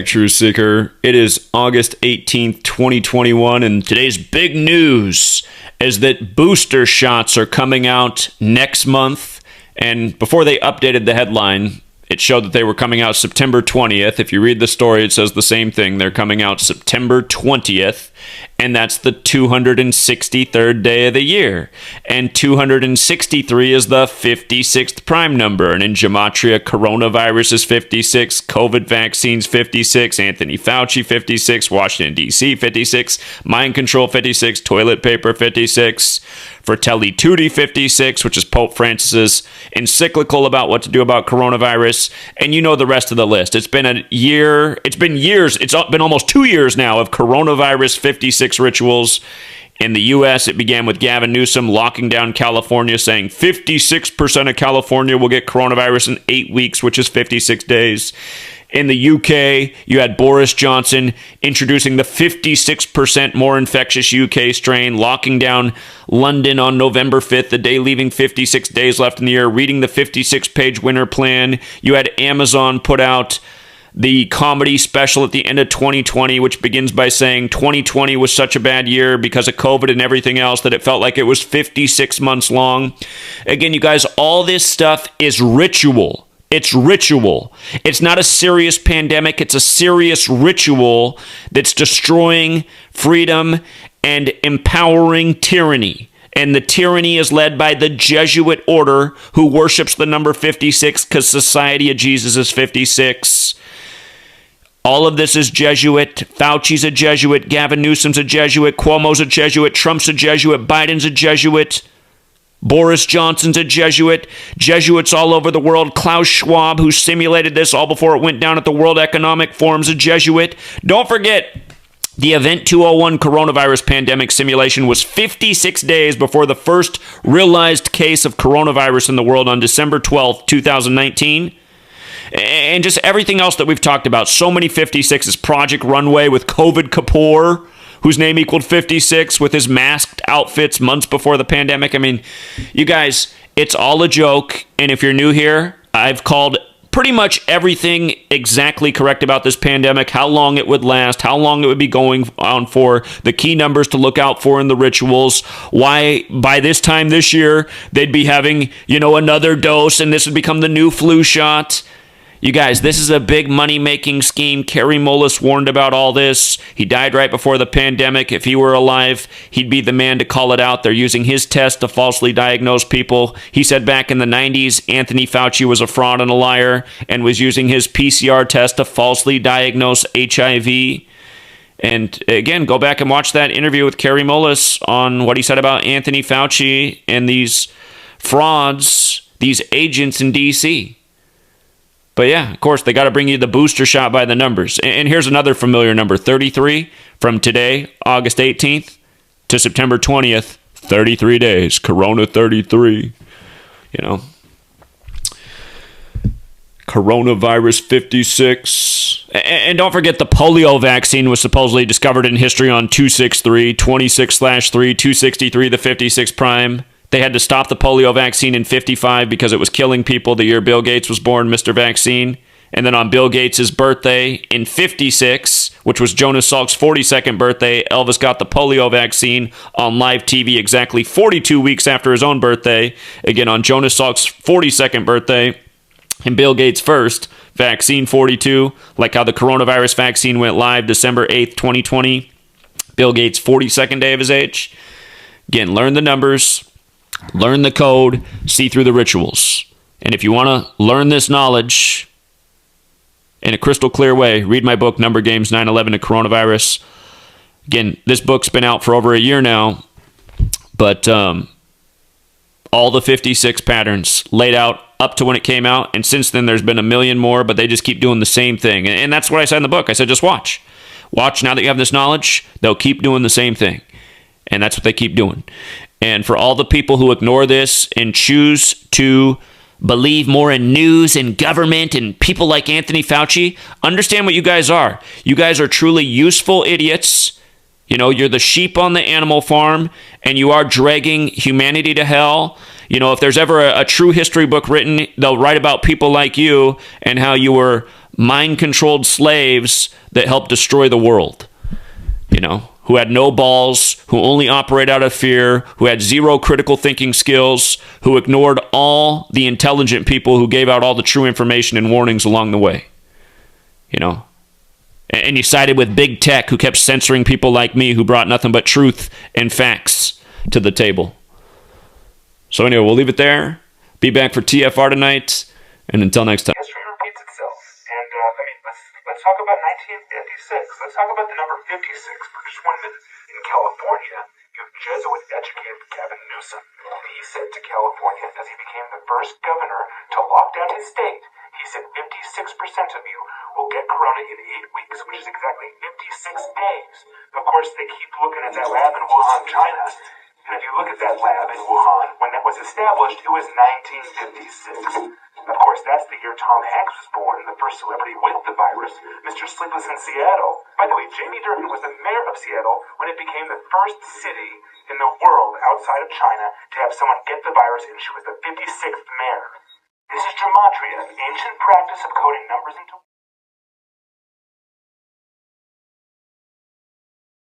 True Seeker. It is August 18th, 2021, and today's big news is that booster shots are coming out next month. And before they updated the headline, it showed that they were coming out September 20th. If you read the story, it says the same thing. They're coming out September 20th, and that's the 263rd day of the year. And 263 is the 56th prime number. And in Gematria, coronavirus is 56, COVID vaccines 56, Anthony Fauci 56, Washington, D.C. 56, mind control 56, toilet paper 56, Fratelli Tutti 56, which is Pope Francis's encyclical about what to do about coronavirus. And you know the rest of the list. It's been a year, it's been years, it's been almost 2 years now of coronavirus 56 rituals. In the U.S., it began with Gavin Newsom locking down California, saying 56% of California will get coronavirus in 8 weeks, which is 56 days. In the UK, you had Boris Johnson introducing the 56% more infectious UK strain, locking down London on November 5th, the day leaving 56 days left in the year, reading the 56-page winter plan. You had Amazon put out the comedy special at the end of 2020, which begins by saying 2020 was such a bad year because of COVID and everything else that it felt like it was 56 months long. Again, you guys, all this stuff is ritual. It's ritual. It's not a serious pandemic. It's a serious ritual that's destroying freedom and empowering tyranny. And the tyranny is led by the Jesuit order who worships the number 56 because Society of Jesus is 56. All of this is Jesuit. Fauci's a Jesuit. Gavin Newsom's a Jesuit. Cuomo's a Jesuit. Trump's a Jesuit. Biden's a Jesuit. Boris Johnson's a Jesuit. Jesuits all over the world. Klaus Schwab, who simulated this all before it went down at the World Economic Forum's a Jesuit. Don't forget, the Event 201 coronavirus pandemic simulation was 56 days before the first realized case of coronavirus in the world on December 12th, 2019. And just everything else that we've talked about. So many 56s. Project Runway with COVID Kapoor, whose name equaled 56, with his masked outfits months before the pandemic. I mean, you guys, it's all a joke. And if you're new here, I've called pretty much everything exactly correct about this pandemic, how long it would last, how long it would be going on for, the key numbers to look out for in the rituals, why by this time this year they'd be having, another dose and this would become the new flu shot. You guys, this is a big money-making scheme. Kerry Mullis warned about all this. He died right before the pandemic. If he were alive, he'd be the man to call it out. They're using his test to falsely diagnose people. He said back in the 90s, Anthony Fauci was a fraud and a liar and was using his PCR test to falsely diagnose HIV. And again, go back and watch that interview with Kerry Mullis on what he said about Anthony Fauci and these frauds, these agents in D.C. But yeah, of course, they got to bring you the booster shot by the numbers. And here's another familiar number, 33, from today, August 18th, to September 20th, 33 days. Corona 33, Coronavirus 56. And don't forget the polio vaccine was supposedly discovered in history on 263, 26/3, 263, the 56 prime. They had to stop the polio vaccine in 55 because it was killing people the year Bill Gates was born, Mr. Vaccine. And then on Bill Gates' birthday in 56, which was Jonas Salk's 42nd birthday, Elvis got the polio vaccine on live TV exactly 42 weeks after his own birthday. Again, on Jonas Salk's 42nd birthday and Bill Gates' first, vaccine 42, like how the coronavirus vaccine went live December 8th, 2020. Bill Gates' 42nd day of his age. Again, learn the numbers. Learn the code, see through the rituals. And if you want to learn this knowledge in a crystal clear way, read my book, Number Games 9/11 to Coronavirus. Again, this book's been out for over a year now, but all the 56 patterns laid out up to when it came out, and since then there's been a million more, but they just keep doing the same thing. And that's what I said in the book. I said, just watch. Watch, now that you have this knowledge, they'll keep doing the same thing. And that's what they keep doing. And for all the people who ignore this and choose to believe more in news and government and people like Anthony Fauci, understand what you guys are. You guys are truly useful idiots. You're the sheep on the animal farm, and you are dragging humanity to hell. If there's ever a true history book written, they'll write about people like you and how you were mind-controlled slaves that helped destroy the world, who had no balls, who only operate out of fear, who had zero critical thinking skills, who ignored all the intelligent people who gave out all the true information and warnings along the way. And you sided with big tech, who kept censoring people like me who brought nothing but truth and facts to the table. So anyway, we'll leave it there. Be back for TFR tonight, and until next time. History repeats itself, and let's talk about 1956. Let's talk about the number 56 for just 1 minute. In California, you have Jesuit-educated Gavin Newsom. He said to California, as he became the first governor to lock down his state, he said 56% of you will get corona in 8 weeks, which is exactly 56 days. Of course, they keep looking at that lab in Wuhan, China. And if you look at that lab in Wuhan, when that was established, it was 1956. Of course, that's the year Tom Hanks was born, the first celebrity with the virus, Mr. Sleepless in Seattle. By the way, Jamie Durkin was the mayor of Seattle when it became the first city in the world outside of China to have someone get the virus, and she was the 56th mayor. This is Gematria, an ancient practice of coding numbers into